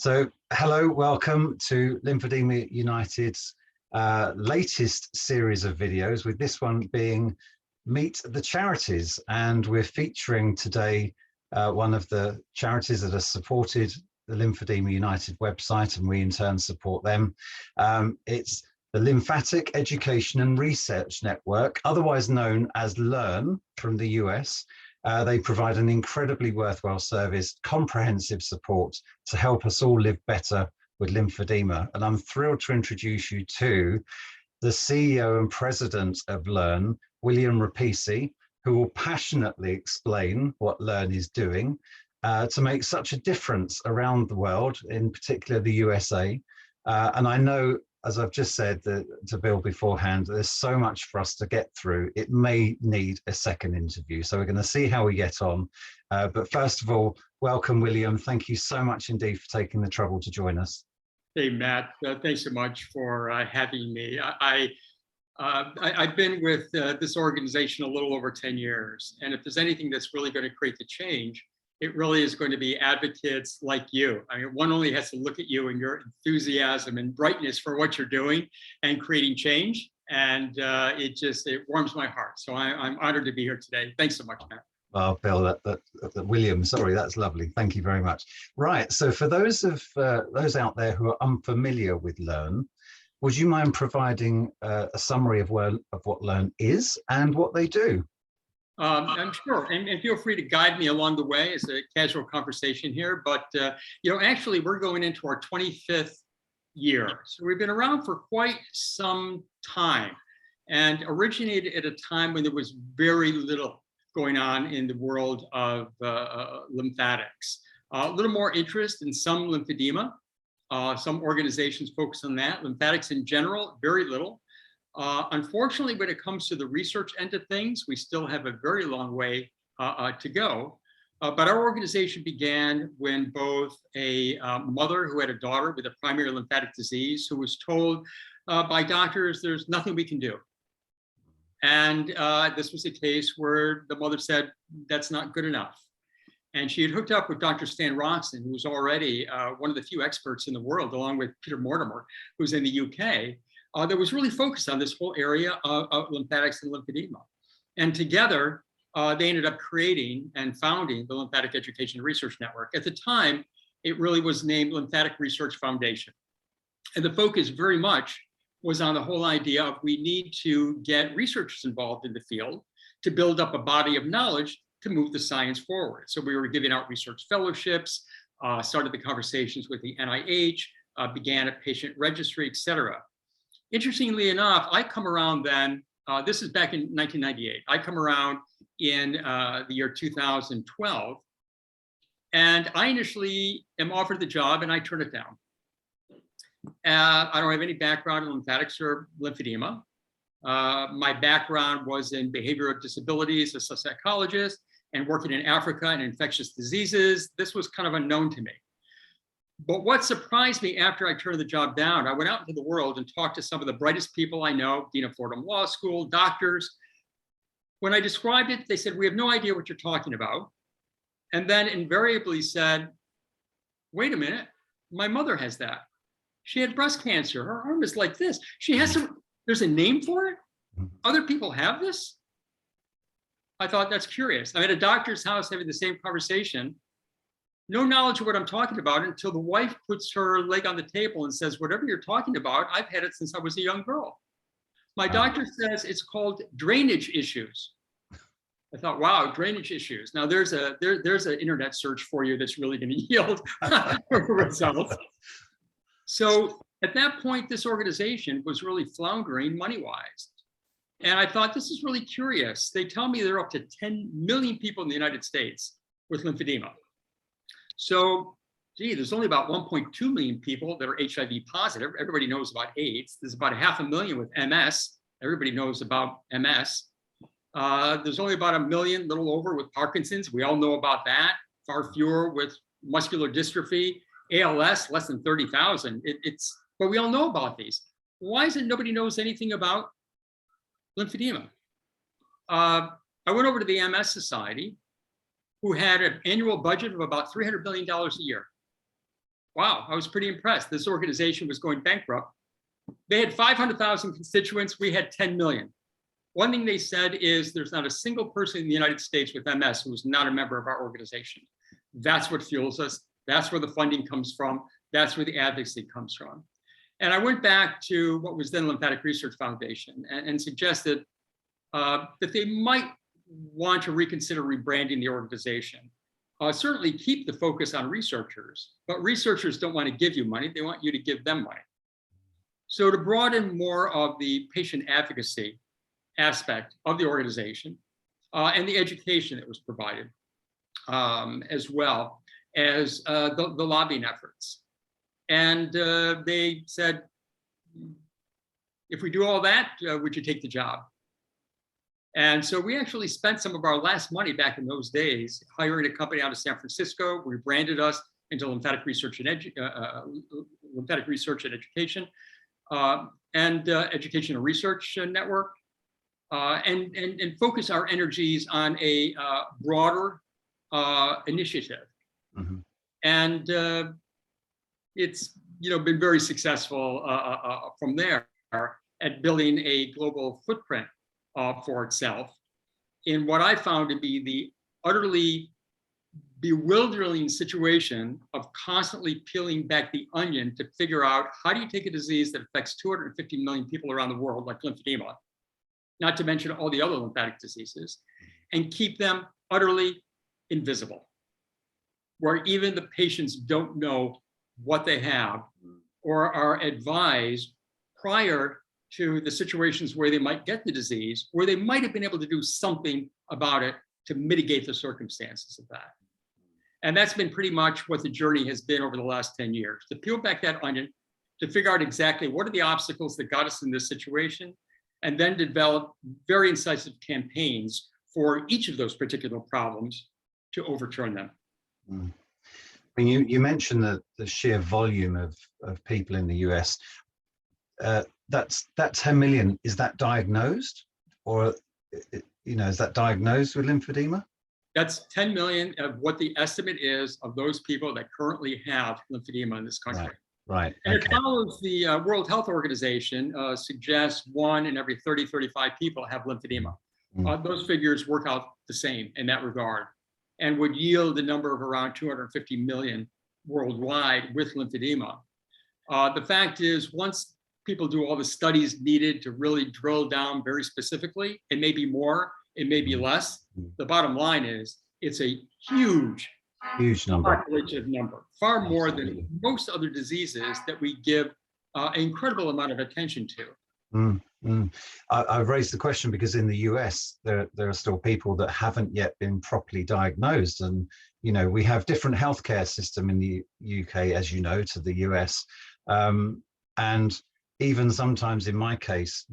So, hello, welcome to Lymphedema United's latest series of videos, with this one being Meet the Charities. And we're featuring today one of the charities that has supported the Lymphedema United website, and we in turn support them. It's the Lymphatic Education and Research Network, otherwise known as LE&RN from the US. They provide an incredibly worthwhile service, comprehensive support to help us all live better with lymphedema. And I'm thrilled to introduce you to the CEO and president of LE&RN, William Repicci, who will passionately explain what LE&RN is doing to make such a difference around the world, in particular the USA. And I know, as I've just said to Bill beforehand, there's so much for us to get through. It may need a second interview. So we're going to see how we get on. But first of all, welcome, William. Thank you so much indeed for taking the trouble to join us. Hey, Matt, thanks so much for having me. I've been with this organization a little over 10 years. And if there's anything that's really going to create the change, it really is going to be advocates like you. I mean, one only has to look at you and your enthusiasm and brightness for what you're doing and creating change. And it warms my heart. So I'm honored to be here today. Thanks so much, Matt. Well, Bill, William, sorry, that's lovely. Thank you very much. Right, so for those out there who are unfamiliar with LE&RN, would you mind providing a summary of what LE&RN is and what they do? I'm sure, and feel free to guide me along the way. It's a casual conversation here, but actually we're going into our 25th year. So we've been around for quite some time and originated at a time when there was very little going on in the world of lymphatics. A little more interest in some lymphedema. Some organizations focus on that. Lymphatics in general, very little. Unfortunately, when it comes to the research end of things, we still have a very long way to go. But our organization began when both a mother who had a daughter with a primary lymphatic disease who was told by doctors, there's nothing we can do. And this was a case where the mother said, that's not good enough. And she had hooked up with Dr. Stan Roxon, who was already one of the few experts in the world, along with Peter Mortimer, who's in the UK. That was really focused on this whole area of lymphatics and lymphedema. And together, they ended up creating and founding the Lymphatic Education Research Network. At the time, it really was named Lymphatic Research Foundation. And the focus very much was on the whole idea of we need to get researchers involved in the field to build up a body of knowledge to move the science forward. So we were giving out research fellowships, started the conversations with the NIH, began a patient registry, et cetera. Interestingly enough, I come around then, this is back in 1998. I come around in the year 2012, and I initially am offered the job and I turn it down. I don't have any background in lymphatics or lymphedema. My background was in behavioral disabilities as a psychologist and working in Africa and infectious diseases. This was kind of unknown to me. But what surprised me after I turned the job down, I went out into the world and talked to some of the brightest people I know, Dean of Fordham Law School, doctors. When I described it, they said, we have no idea what you're talking about. And then invariably said, wait a minute, my mother has that. She had breast cancer. Her arm is like this. She has there's a name for it? Other people have this? I thought, that's curious. I'm at a doctor's house having the same conversation. No knowledge of what I'm talking about until the wife puts her leg on the table and says, whatever you're talking about, I've had it since I was a young girl. My doctor says it's called drainage issues. I thought, wow, drainage issues. Now there's an internet search for you that's really going to yield results. So at that point, this organization was really floundering money-wise. And I thought, this is really curious. They tell me there are up to 10 million people in the United States with lymphedema. So, gee, there's only about 1.2 million people that are HIV positive. Everybody knows about AIDS. There's about 500,000 with MS. Everybody knows about MS. There's only about 1 million, little over, with Parkinson's. We all know about that. Far fewer with muscular dystrophy. ALS, less than 30,000. But we all know about these. Why is it nobody knows anything about lymphedema? I went over to the MS Society, who had an annual budget of about $300 billion a year. wow, I was pretty impressed. This organization was going bankrupt. They had 500,000 constituents. We had 10 million. One thing they said is there's not a single person in the United States with MS who is not a member of our organization. That's what fuels us. That's where the funding comes from. That's where the advocacy comes from. And I went back to what was then Lymphatic Research Foundation and suggested that they might want to reconsider rebranding the organization. Certainly keep the focus on researchers, but researchers don't want to give you money. They want you to give them money. So to broaden more of the patient advocacy aspect of the organization and the education that was provided, as well as the lobbying efforts. And they said, if we do all that, would you take the job? And so we actually spent some of our last money back in those days hiring a company out of San Francisco. We branded us into Lymphatic Research and Education and Education and Research Network, and focus our energies on a broader initiative. Mm-hmm. And it's been very successful from there at building a global footprint for itself in what I found to be the utterly bewildering situation of constantly peeling back the onion to figure out how do you take a disease that affects 250 million people around the world, like lymphedema, not to mention all the other lymphatic diseases, and keep them utterly invisible, where even the patients don't know what they have or are advised prior to the situations where they might get the disease, where they might have been able to do something about it to mitigate the circumstances of that. And that's been pretty much what the journey has been over the last 10 years, to peel back that onion, to figure out exactly what are the obstacles that got us in this situation, and then develop very incisive campaigns for each of those particular problems to overturn them. Mm. I mean, you mentioned the sheer volume of people in the US. That 10 million, is that diagnosed, or is that diagnosed with lymphedema? That's 10 million of what the estimate is of those people that currently have lymphedema in this country. Right. And okay. It follows the World Health Organization suggests 1 in every 30, 35 people have lymphedema. Those figures work out the same in that regard, and would yield a number of around 250 million worldwide with lymphedema. The fact is, once people do all the studies needed to really drill down very specifically, it may be more, it may be less. The bottom line is it's a huge number, population number, far more than most other diseases that we give an incredible amount of attention to. I've raised the question because in the US, there are still people that haven't yet been properly diagnosed. And, we have different healthcare system in the UK, as you know, to the US. And even sometimes in my case,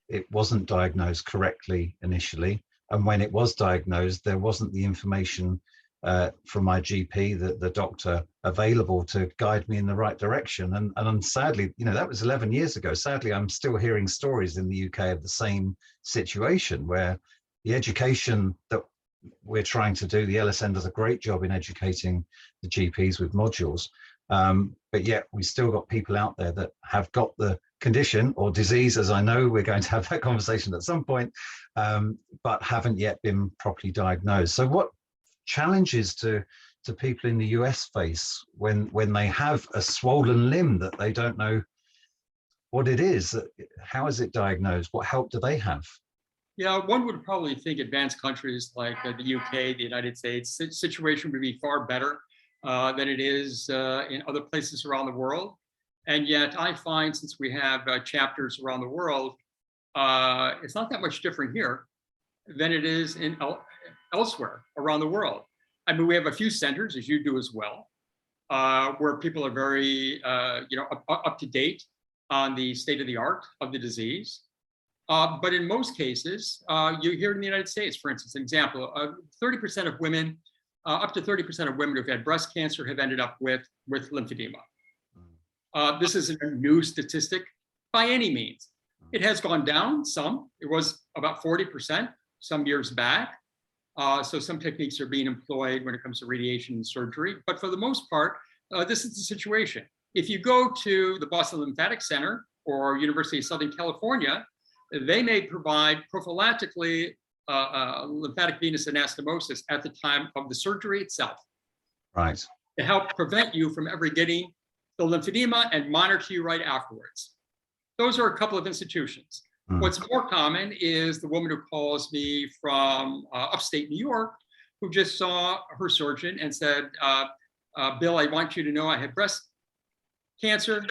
it wasn't diagnosed correctly initially. And when it was diagnosed, there wasn't the information from my GP, the doctor, available to guide me in the right direction. And sadly, that was 11 years ago. Sadly, I'm still hearing stories in the UK of the same situation, where the education that we're trying to do, the LSN does a great job in educating the GPs with modules. But yet we still got people out there that have got the condition or disease, as I know we're going to have that conversation at some point, but haven't yet been properly diagnosed. So what challenges to people in the US face when they have a swollen limb that they don't know what it is? How is it diagnosed? What help do they have? Yeah, one would probably think advanced countries like the UK, the United States, situation would be far better than it is in other places around the world. And yet I find, since we have chapters around the world, it's not that much different here than it is in elsewhere around the world. I mean, we have a few centers, as you do as well, where people are very, up to date on the state of the art of the disease. But in most cases, you hear in the United States, for instance, an example, 30% of women, up to 30% of women who've had breast cancer have ended up with lymphedema. This isn't a new statistic by any means. It has gone down some. It was about 40% some years back. So some techniques are being employed when it comes to radiation and surgery. But for the most part, this is the situation. If you go to the Boston Lymphatic Center or University of Southern California, they may provide prophylactically lymphatic venous anastomosis at the time of the surgery itself. Right. To help prevent you from ever getting the lymphedema and monitor you right afterwards. Those are a couple of institutions. What's more common is the woman who calls me from upstate New York, who just saw her surgeon and said, Bill, I want you to know I had breast cancer.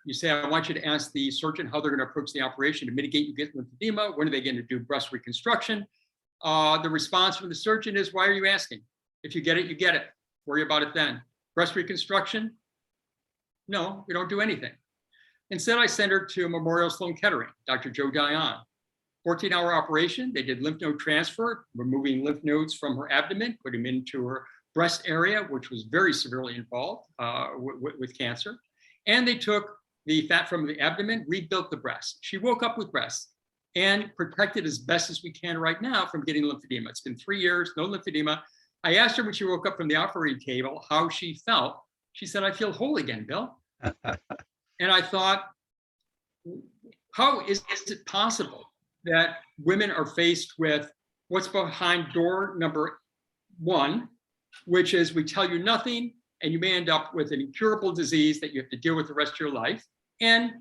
You say, I want you to ask the surgeon how they're going to approach the operation to mitigate you get lymphedema. When are they going to do breast reconstruction? The response from the surgeon is, why are you asking? If you get it, you get it. Worry about it then. Breast reconstruction? No, we don't do anything. Instead, I sent her to Memorial Sloan Kettering, Dr. Joe Dion. 14-hour operation. They did lymph node transfer, removing lymph nodes from her abdomen, put them into her breast area, which was very severely involved with cancer. And they took the fat from the abdomen, rebuilt the breast. She woke up with breasts and protected as best as we can right now from getting lymphedema. It's been 3 years, no lymphedema. I asked her when she woke up from the operating table how she felt. She said, I feel whole again, Bill. And I thought, how is it possible that women are faced with what's behind door number 1, which is we tell you nothing and you may end up with an incurable disease that you have to deal with the rest of your life. And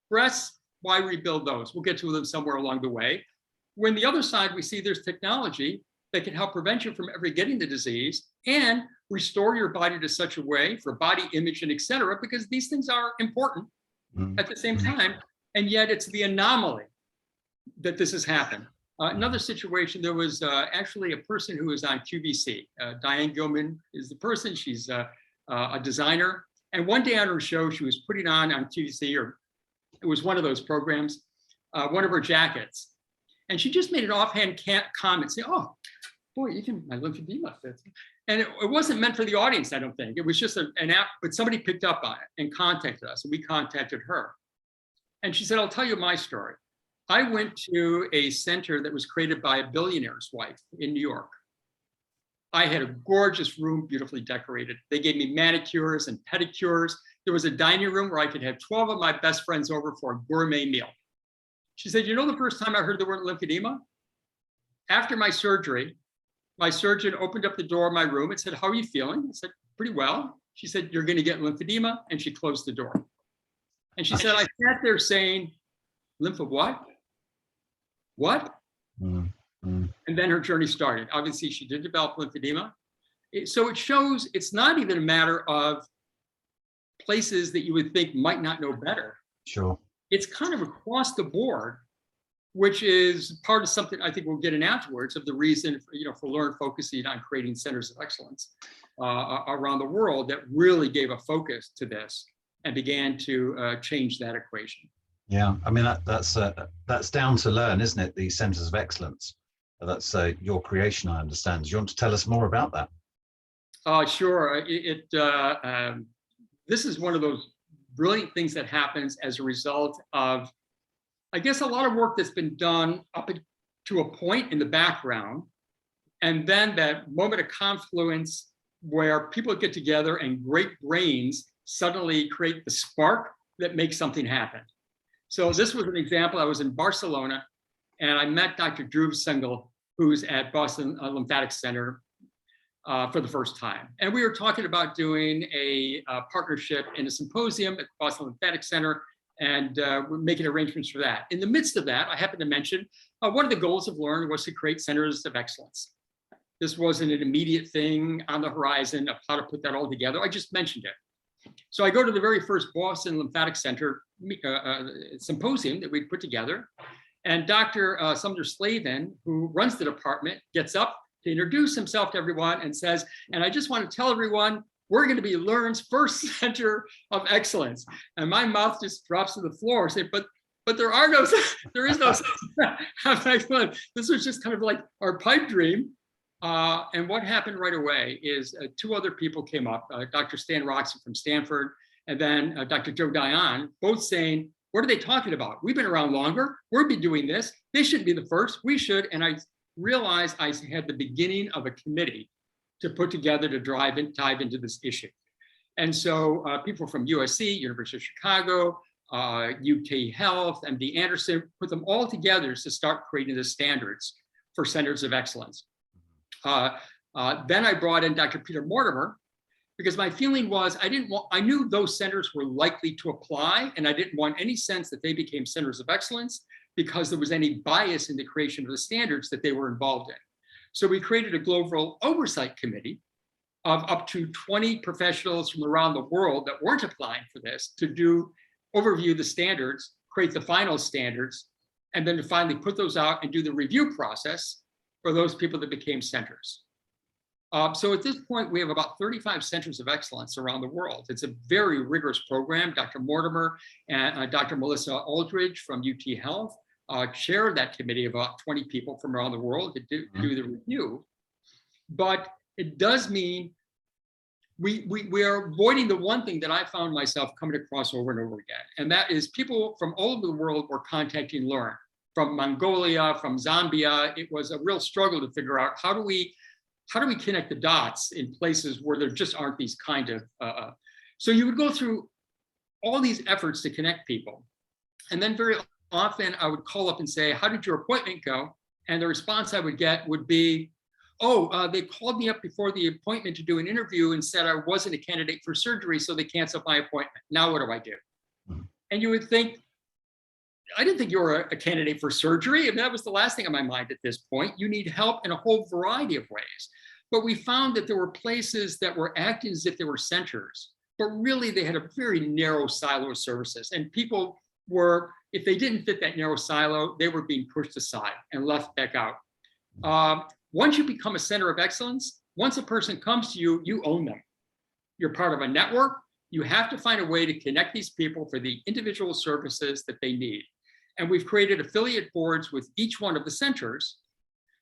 breasts, why rebuild those? We'll get to them somewhere along the way. When the other side, we see there's technology that can help prevent you from ever getting the disease and restore your body to such a way for body image and et cetera, because these things are important at the same time. And yet it's the anomaly that this has happened. Another situation, there was actually a person who was on QVC. Diane Gilman is the person, she's a designer. And one day on her show, she was putting on QVC, or it was one of those programs, one of her jackets. And she just made an offhand comment saying, oh, boy, even my lymphedema fits. And it wasn't meant for the audience, I don't think. It was just an app, but somebody picked up on it and contacted us, and we contacted her. And she said, I'll tell you my story. I went to a center that was created by a billionaire's wife in New York. I had a gorgeous room, beautifully decorated. They gave me manicures and pedicures. There was a dining room where I could have 12 of my best friends over for a gourmet meal. She said, you know, the first time I heard the word lymphedema? After my surgery, my surgeon opened up the door of my room and said, how are you feeling? I said, pretty well. She said, you're going to get lymphedema. And she closed the door. And she said, I sat there saying, lymph of what? What? And then her journey started. Obviously, she did develop lymphedema. So it shows it's not even a matter of places that you would think might not know better. Sure. It's kind of across the board, which is part of something I think we'll get in afterwards of the reason for LE&RN focusing on creating centers of excellence around the world that really gave a focus to this and began to change that equation. Yeah, I mean, that's down to LE&RN, isn't it? The centers of excellence. That's your creation, I understand. Do you want to tell us more about that? Sure. This is one of those brilliant things that happens as a result of, I guess, a lot of work that's been done up to a point in the background, and then that moment of confluence where people get together and great brains suddenly create the spark that makes something happen. So this was an example. I was in Barcelona and I met Dr. Dhruv Singhal, who's at Boston Lymphatic Center for the first time. And we were talking about doing a partnership in a symposium at Boston Lymphatic Center, and we're making arrangements for that. In the midst of that, I happened to mention one of the goals of LE&RN was to create centers of excellence. This wasn't an immediate thing on the horizon of how to put that all together. I just mentioned it. So I go to the very first Boston Lymphatic Center symposium that we put together, and Dr. Sumner Slavin, who runs the department, gets up to introduce himself to everyone and says, and I just want to tell everyone, we're going to be LE&RN's first center of excellence. And my mouth just drops to the floor. Say, but there is no excellence. This was just kind of like our pipe dream. And what happened right away is 2 other people came up, Dr. Stan Roxon from Stanford, and then Dr. Joe Dion, both saying, what are they talking about? We've been around longer. We'll be doing this. They should be the first. We should. And I realized I had the beginning of a committee to put together to dive into this issue. And so people from USC, University of Chicago, UT Health, MD Anderson, put them all together to start creating the standards for centers of excellence. Then I brought in Dr. Peter Mortimer, because my feeling was I knew those centers were likely to apply, and I didn't want any sense that they became centers of excellence because there was any bias in the creation of the standards that they were involved in. So we created a global oversight committee of up to 20 professionals from around the world that weren't applying for this to overview the standards, create the final standards, and then to finally put those out and do the review process for those people that became centers. So at this point, we have about 35 centers of excellence around the world. It's a very rigorous program. Dr. Mortimer and Dr. Melissa Aldridge from UT Health chair that committee of about 20 people from around the world to do the review. But it does mean we are avoiding the one thing that I found myself coming across over and over again, and that is people from all over the world were contacting LE&RN. From Mongolia, from Zambia. It was a real struggle to figure out how do we connect the dots in places where there just aren't these kind of, so you would go through all these efforts to connect people. And then very often I would call up and say, how did your appointment go? And the response I would get would be, oh, they called me up before the appointment to do an interview and said I wasn't a candidate for surgery, so they canceled my appointment. Now what do I do? And you would think, I didn't think you were a candidate for surgery. And that was the last thing on my mind at this point. You need help in a whole variety of ways. But we found that there were places that were acting as if they were centers, but really they had a very narrow silo of services. And people were, if they didn't fit that narrow silo, they were being pushed aside and left back out. Once you become a center of excellence, once a person comes to you, you own them. You're part of a network. You have to find a way to connect these people for the individual services that they need. And we've created affiliate boards with each one of the centers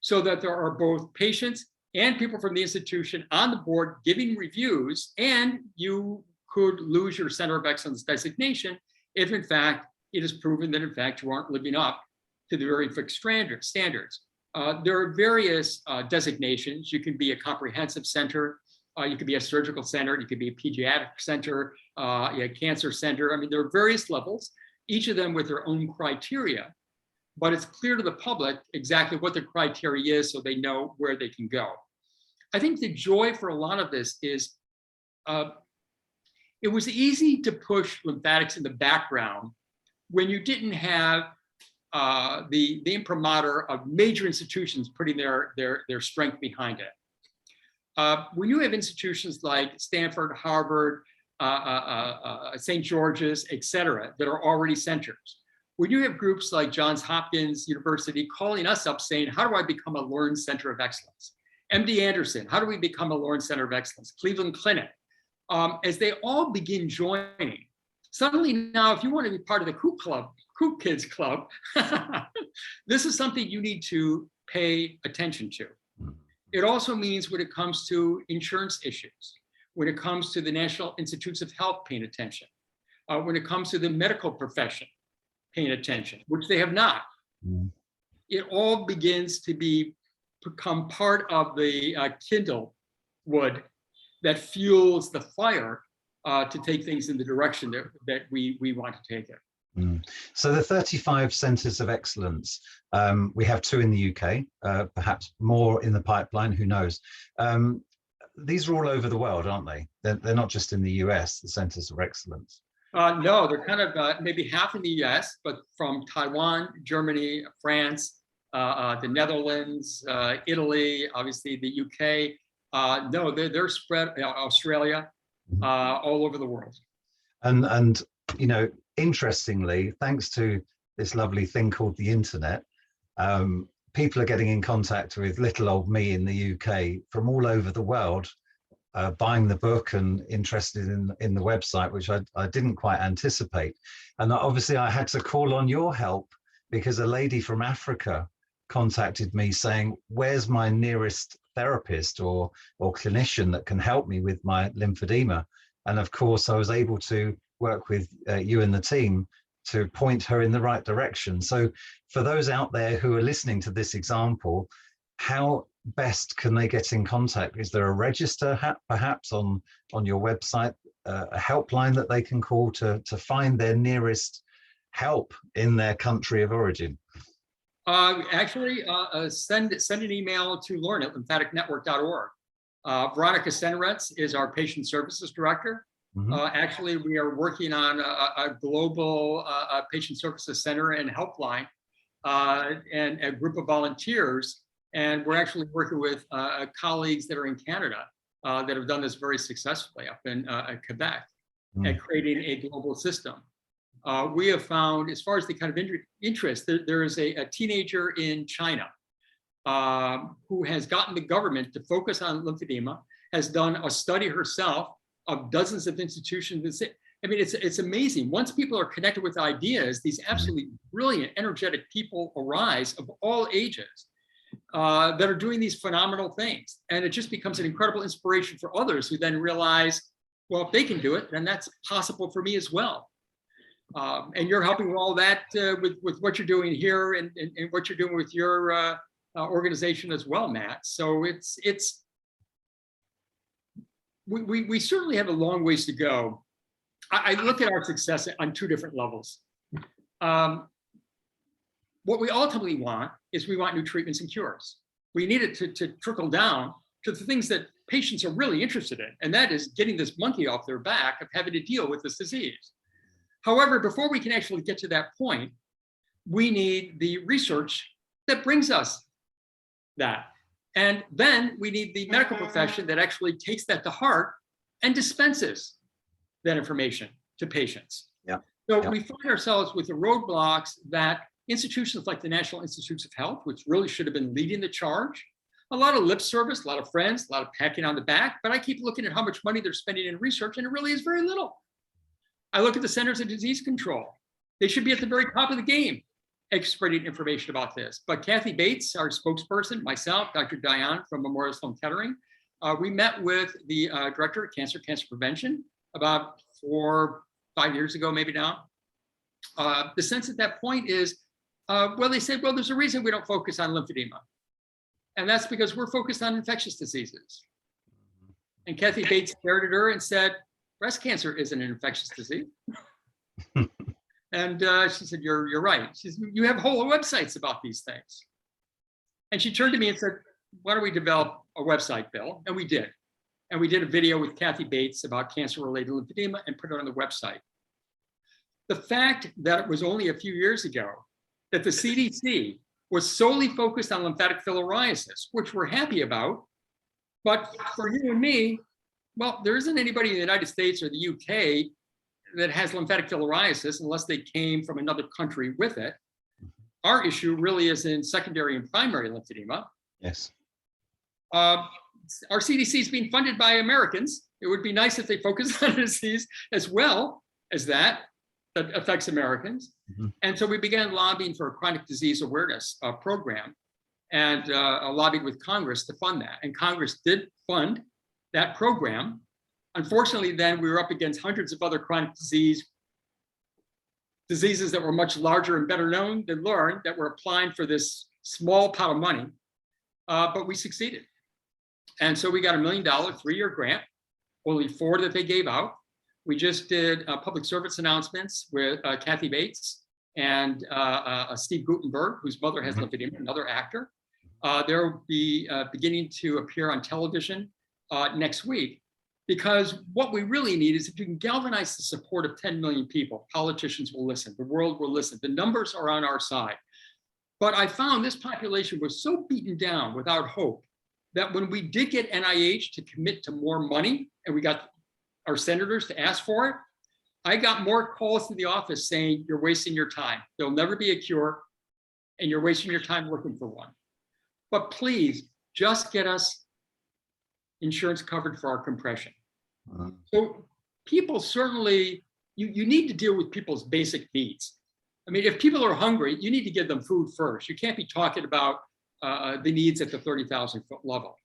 so that there are both patients and people from the institution on the board giving reviews, and you could lose your Center of Excellence designation if in fact it is proven that in fact you aren't living up to the very fixed standards. There are various designations. You can be a comprehensive center, you could be a surgical center, you could be a pediatric center, a cancer center. I mean, there are various levels, each of them with their own criteria, but it's clear to the public exactly what the criteria is so they know where they can go. I think the joy for a lot of this is it was easy to push lymphatics in the background when you didn't have the imprimatur of major institutions putting their strength behind it. When you have institutions like Stanford, Harvard, St. George's, et cetera, that are already centers, when you have groups like Johns Hopkins University calling us up saying, how do I become a LE&RN Center of Excellence? MD Anderson, how do we become a LE&RN Center of Excellence? Cleveland Clinic. As they all begin joining, suddenly now, if you want to be part of the Kook Kids Club, this is something you need to pay attention to. It also means when it comes to insurance issues, when it comes to the National Institutes of Health paying attention, when it comes to the medical profession paying attention, which they have not. It all begins to become part of the kindle wood that fuels the fire to take things in the direction that we want to take it. So the 35 centres of excellence, we have 2 in the UK, perhaps more in the pipeline, who knows. These are all over the world, aren't they? They're not just in the US, the centres of excellence. No, they're kind of maybe half in the US, but from Taiwan, Germany, France, the Netherlands, Italy, obviously the UK. No, they're spread, Australia, all over the world. And you know, interestingly, thanks to this lovely thing called the internet, people are getting in contact with little old me in the UK from all over the world, buying the book and interested in the website, which I didn't quite anticipate. And obviously I had to call on your help because a lady from Africa contacted me saying, where's my nearest therapist or clinician that can help me with my lymphedema? And of course I was able to work with you and the team to point her in the right direction. So for those out there who are listening to this example, how best can they get in contact? Is there a register perhaps on your website a helpline that they can call to find their nearest help in their country of origin? Actually, send an email to Lauren at lymphaticnetwork.org. Veronica Seneretz is our patient services director. Actually, we are working on a global patient services center and helpline and a group of volunteers. And we're actually working with colleagues that are in Canada that have done this very successfully up in Quebec at creating a global system. We have found, as far as the kind of interest, there is a teenager in China who has gotten the government to focus on lymphedema, has done a study herself of dozens of institutions. I mean, it's amazing. Once people are connected with ideas, these absolutely brilliant, energetic people arise of all ages that are doing these phenomenal things. And it just becomes an incredible inspiration for others who then realize, well, if they can do it, then that's possible for me as well. And you're helping with all that with what you're doing here and what you're doing with your organization as well, Matt. So we certainly have a long ways to go. I look at our success on two different levels. What we ultimately want is we want new treatments and cures. We need it to trickle down to the things that patients are really interested in, and that is getting this monkey off their back of having to deal with this disease. However, before we can actually get to that point, we need the research that brings us that. And then we need the medical profession that actually takes that to heart and dispenses that information to patients. So we find ourselves with the roadblocks that institutions like the National Institutes of Health, which really should have been leading the charge, a lot of lip service, a lot of friends, a lot of packing on the back, but I keep looking at how much money they're spending in research, and it really is very little. I look at the Centers of Disease Control. They should be at the very top of the game, spreading information about this. But Kathy Bates, our spokesperson, myself, Dr. Diane from Memorial Sloan Kettering, we met with the director of cancer prevention about 4-5 years ago, maybe now. The sense at that point is, well, they said, well, there's a reason we don't focus on lymphedema. And that's because we're focused on infectious diseases. And Kathy Bates stared at her and said, breast cancer isn't an infectious disease. And she said, you're right. She said, you have whole websites about these things. And she turned to me and said, why don't we develop a website, Bill? And we did. And we did a video with Kathy Bates about cancer-related lymphedema and put it on the website. The fact that it was only a few years ago that the CDC was solely focused on lymphatic filariasis, which we're happy about. But for you and me, well, there isn't anybody in the United States or the UK that has lymphatic filariasis unless they came from another country with it. Our issue really is in secondary and primary lymphedema. Yes. Our CDC is being funded by Americans. It would be nice if they focused on a disease as well as that affects Americans. And so we began lobbying for a chronic disease awareness program and lobbied with Congress to fund that. And Congress did fund that program. Unfortunately, then we were up against hundreds of other chronic diseases that were much larger and better known than LE&RN that were applying for this small pot of money, but we succeeded. And so we got $1 million 3-year grant, only 4 that they gave out. We just did public service announcements with Kathy Bates and Steve Gutenberg, whose mother has lymphedema, another actor. They'll be beginning to appear on television next week, because what we really need is if you can galvanize the support of 10 million people, politicians will listen, the world will listen, the numbers are on our side. But I found this population was so beaten down without hope that when we did get NIH to commit to more money, and we got our senators to ask for it, I got more calls to the office saying, you're wasting your time. There'll never be a cure, and you're wasting your time looking for one. But please, just get us insurance covered for our compression. So people certainly, you need to deal with people's basic needs. I mean, if people are hungry, you need to give them food first. You can't be talking about the needs at the 30,000 foot level.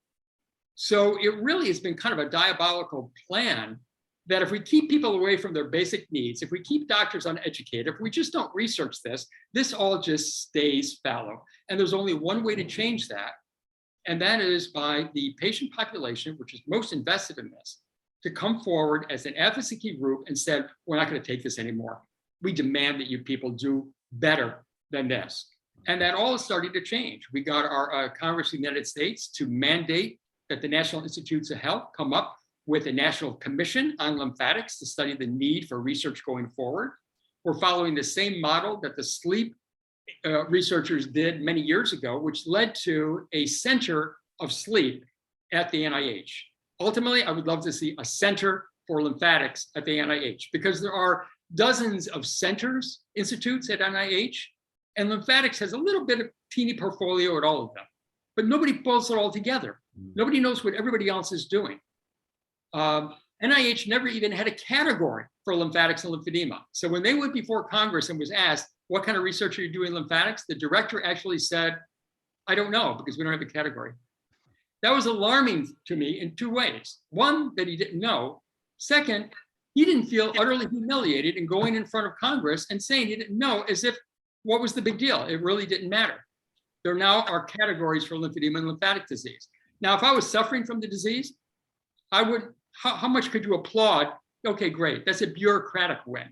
So it really has been kind of a diabolical plan that if we keep people away from their basic needs, if we keep doctors uneducated, if we just don't research this, this all just stays fallow. And there's only one way to change that, and that is by the patient population, which is most invested in this, to come forward as an advocacy group and said, we're not going to take this anymore. We demand that you people do better than this. And that all is starting to change. We got our Congress of the United States to mandate that the National Institutes of Health come up with a national commission on lymphatics to study the need for research going forward. We're following the same model that the sleep researchers did many years ago, which led to a center of sleep at the NIH. Ultimately, I would love to see a center for lymphatics at the NIH, because there are dozens of centers, institutes at NIH, and lymphatics has a little bit of teeny portfolio at all of them, but nobody pulls it all together. Nobody knows what everybody else is doing. NIH never even had a category for lymphatics and lymphedema. So when they went before Congress and was asked, what kind of research are you doing in lymphatics? The director actually said, I don't know, because we don't have a category. That was alarming to me in two ways. One, that he didn't know. Second, he didn't feel utterly humiliated in going in front of Congress and saying he didn't know, as if, what was the big deal? It really didn't matter. There now are categories for lymphedema and lymphatic disease. Now, if I was suffering from the disease, I would, how much could you applaud? Okay, great, that's a bureaucratic win.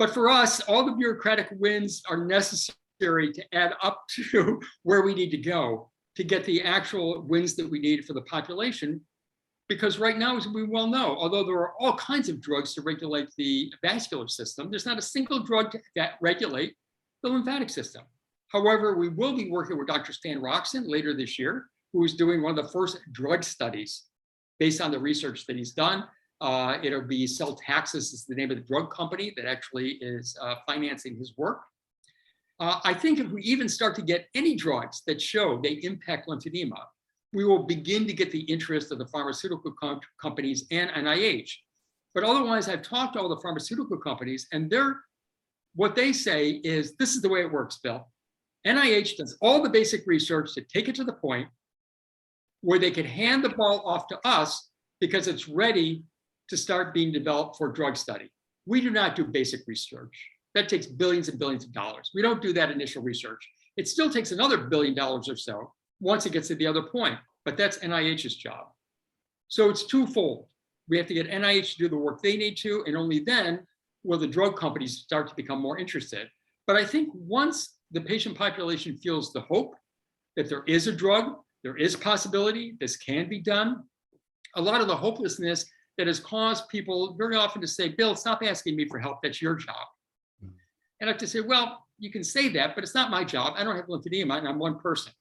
But for us, all the bureaucratic wins are necessary to add up to where we need to go to get the actual wins that we need for the population. Because right now, as we well know, although there are all kinds of drugs to regulate the vascular system, there's not a single drug that regulate the lymphatic system. However, we will be working with Dr. Stan Roxon later this year, who is doing one of the first drug studies based on the research that he's done. It'll be Celtaxis is the name of the drug company that actually is financing his work. I think if we even start to get any drugs that show they impact lymphedema, we will begin to get the interest of the pharmaceutical companies and NIH. But otherwise, I've talked to all the pharmaceutical companies, and what they say is, this is the way it works, Bill. NIH does all the basic research to take it to the point where they could hand the ball off to us because it's ready to start being developed for drug study. We do not do basic research. That takes billions and billions of dollars. We don't do that initial research. It still takes another $1 billion or so once it gets to the other point, but that's NIH's job. So it's twofold. We have to get NIH to do the work they need to, and only then will the drug companies start to become more interested. But I think once the patient population feels the hope that there is a drug, there is possibility, this can be done, a lot of the hopelessness that has caused people very often to say, Bill, stop asking me for help, that's your job. And I have to say, well, you can say that, but it's not my job. I don't have lymphedema and I'm one person.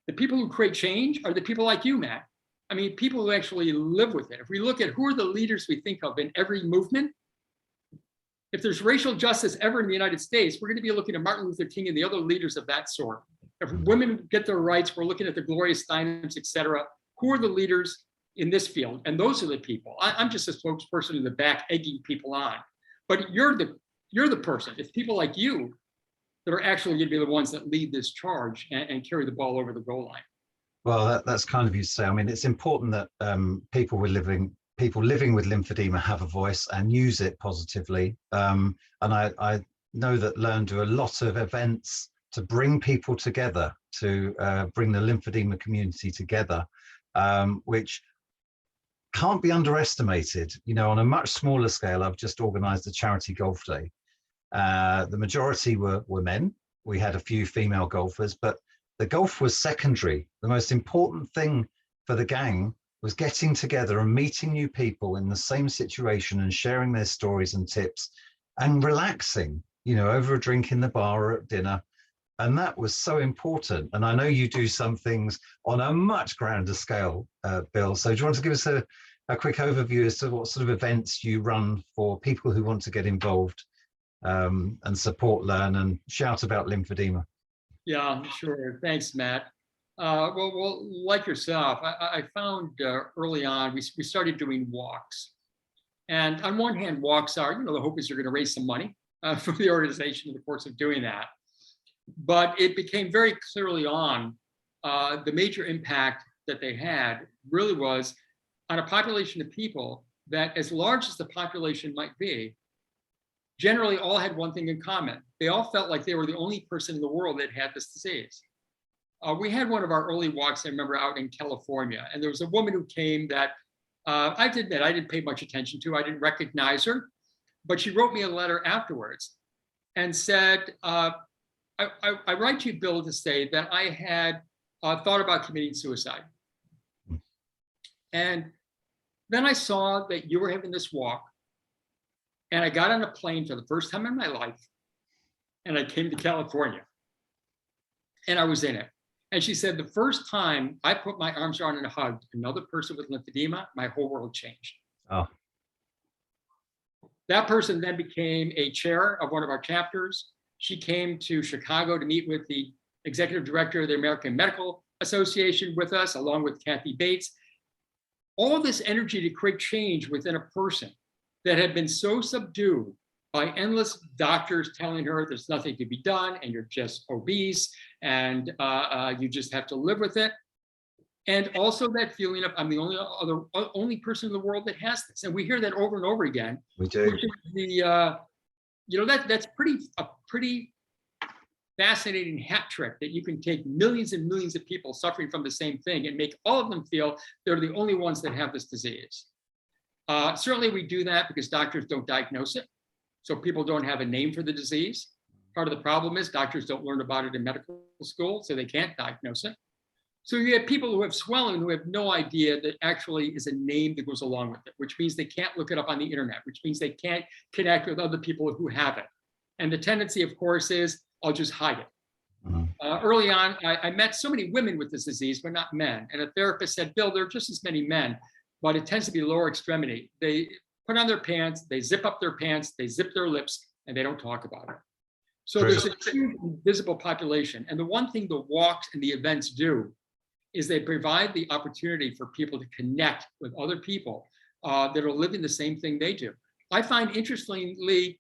The people who create change are the people like you, Matt. I mean, people who actually live with it. If we look at who are the leaders we think of in every movement, if there's racial justice ever in the United States, we're going to be looking at Martin Luther King and the other leaders of that sort. If women get their rights, we're looking at the Gloria Steinems, et cetera. Who are the leaders in this field? And those are the people. I'm just a spokesperson in the back egging people on. But you're the person. It's people like you that are actually going to be the ones that lead this charge and carry the ball over the goal line. Well, that's kind of you to say. I mean, it's important that people living with lymphedema have a voice and use it positively. And I know that LE&RN do a lot of events to bring people together, to bring the lymphedema community together, which can't be underestimated. You know, on a much smaller scale, I've just organized a charity golf day. The majority were men. We had a few female golfers, but the golf was secondary. The most important thing for the gang was getting together and meeting new people in the same situation and sharing their stories and tips and relaxing, you know, over a drink in the bar or at dinner. And that was so important. And I know you do some things on a much grander scale, Bill. So do you want to give us a quick overview as to what sort of events you run for people who want to get involved and support LE&RN and shout about lymphedema? Yeah, sure. Thanks, Matt. Well, like yourself, I found early on, we started doing walks. And on one hand, walks are, you know, the hope is you're going to raise some money for the organization in the course of doing that. But it became very clearly on the major impact that they had really was on a population of people that, as large as the population might be, generally all had one thing in common. They all felt like they were the only person in the world that had this disease. We had one of our early walks, I remember, out in California, and there was a woman who came that I have to admit, I didn't pay much attention to. I didn't recognize her, but she wrote me a letter afterwards and said, I write to you, Bill, to say that I had thought about committing suicide. And then I saw that you were having this walk, and I got on a plane for the first time in my life, and I came to California, and I was in it. And she said, the first time I put my arms around and hugged another person with lymphedema, my whole world changed. Oh. That person then became a chair of one of our chapters. She came to Chicago to meet with the executive director of the American Medical Association with us, along with Kathy Bates. All this energy to create change within a person that had been so subdued by endless doctors telling her there's nothing to be done and you're just obese and you just have to live with it. And also that feeling of I'm the only person in the world that has this. And we hear that over and over again. We do. Which is the, that's a pretty fascinating hat trick that you can take millions and millions of people suffering from the same thing and make all of them feel they're the only ones that have this disease. Certainly we do that because doctors don't diagnose it. So people don't have a name for the disease. Part of the problem is doctors don't learn about it in medical school, so they can't diagnose it. So you have people who have swelling who have no idea that actually is a name that goes along with it, which means they can't look it up on the internet, which means they can't connect with other people who have it. And the tendency, of course, is I'll just hide it. Early on, I met so many women with this disease, but not men. And a therapist said, Bill, there are just as many men, but it tends to be lower extremity. They put on their pants, they zip up their pants, they zip their lips, and they don't talk about it. So there's a huge invisible population. And the one thing the walks and the events do is they provide the opportunity for people to connect with other people that are living the same thing they do. I find, interestingly,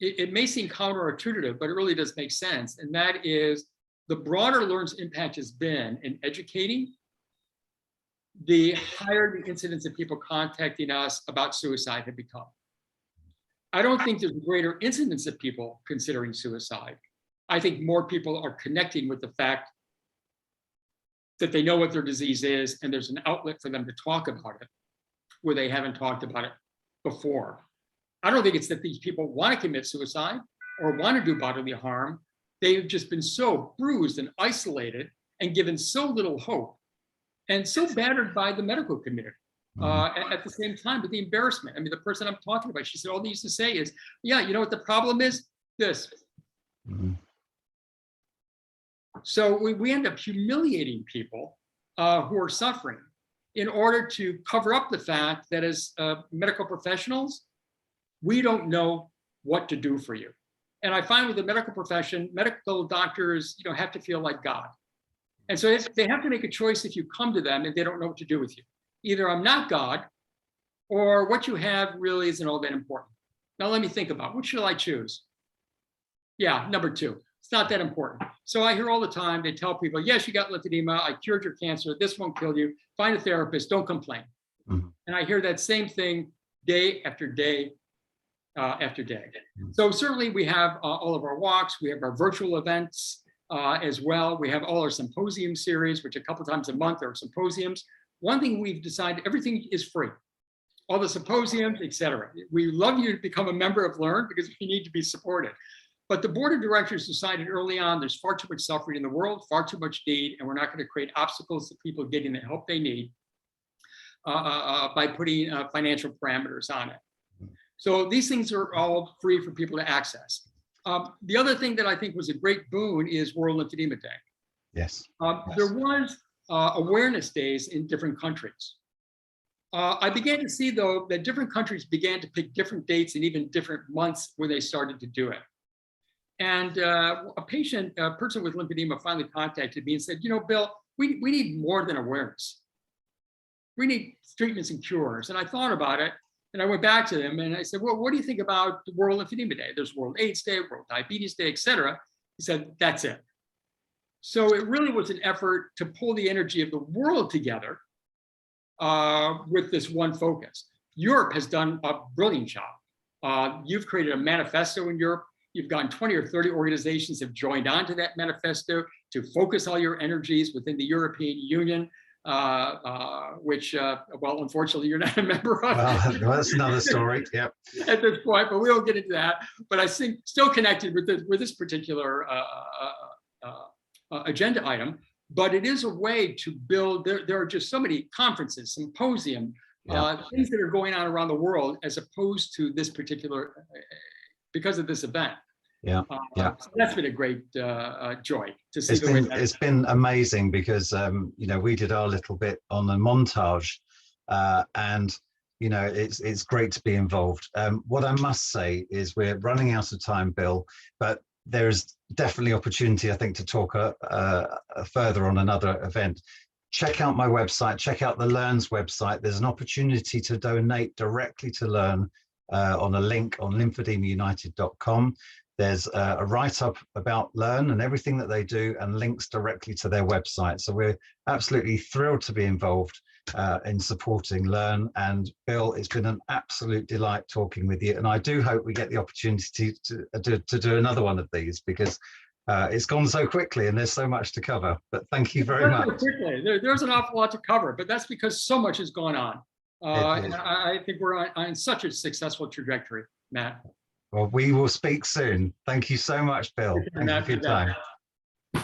it may seem counterintuitive, but it really does make sense. And that is the broader LE&RN's impact has been in educating, the higher the incidence of people contacting us about suicide have become. I don't think there's a greater incidence of people considering suicide. I think more people are connecting with the fact that they know what their disease is and there's an outlet for them to talk about it where they haven't talked about it before. I don't think it's that these people want to commit suicide or want to do bodily harm. They've just been so bruised and isolated and given so little hope and so battered by the medical community at the same time, but the embarrassment. I mean, the person I'm talking about, she said, all they used to say is, yeah, you know what the problem is? This. So we end up humiliating people who are suffering in order to cover up the fact that as medical professionals, we don't know what to do for you. And I find with the medical profession, medical doctors, have to feel like God. And so they have to make a choice if you come to them and they don't know what to do with you. Either I'm not God, or what you have really isn't all that important. Now let me think about, what should I choose? Yeah, number 2. It's not that important. So I hear all the time, they tell people, yes, you got lymphedema, I cured your cancer, this won't kill you, find a therapist, don't complain. And I hear that same thing day after day after day. So certainly we have all of our walks, we have our virtual events as well. We have all our symposium series, which a couple times a month are symposiums. One thing we've decided, everything is free. All the symposiums, etc. We love you to become a member of LE&RN because we need to be supported. But the board of directors decided early on, there's far too much suffering in the world, far too much need, and we're not going to create obstacles to people getting the help they need by putting financial parameters on it. So these things are all free for people to access. The other thing that I think was a great boon is World Lymphedema Day. Yes. There was awareness days in different countries. I began to see, though, that different countries began to pick different dates and even different months when they started to do it. And a person with lymphedema finally contacted me and said, Bill, we need more than awareness. We need treatments and cures. And I thought about it, and I went back to them and I said, well, what do you think about the World Lymphedema Day? There's World AIDS Day, World Diabetes Day, etc. He said, that's it. So it really was an effort to pull the energy of the world together with this one focus. Europe has done a brilliant job. You've created a manifesto in Europe. You've gotten 20 or 30 organizations have joined onto that manifesto to focus all your energies within the European Union. which, well, unfortunately, you're not a member of. Well, that's another story. Yep. At this point, but we won't get into that. But I think still connected with this particular agenda item. But it is a way to build. There are just so many conferences, symposium, things that are going on around the world, as opposed to this particular, because of this event. Yeah, So that's been a great joy to see. It's been amazing because you know, we did our little bit on the montage, and you know, it's great to be involved. What I must say is we're running out of time, Bill, but there's definitely opportunity, I think, to talk further on another event. Check out my website, check out the LE&RN's website. There's an opportunity to donate directly to LE&RN on a link on lymphedemaunited.com. There's a write-up about LE&RN and everything that they do, and links directly to their website. So we're absolutely thrilled to be involved in supporting LE&RN. And Bill, it's been an absolute delight talking with you. And I do hope we get the opportunity to do another one of these, because it's gone so quickly and there's so much to cover. But thank you very much. Quickly. There's an awful lot to cover, but that's because so much has gone on. And I think we're on such a successful trajectory, Matt. Well, we will speak soon. Thank you so much, Bill. Thank you for your time.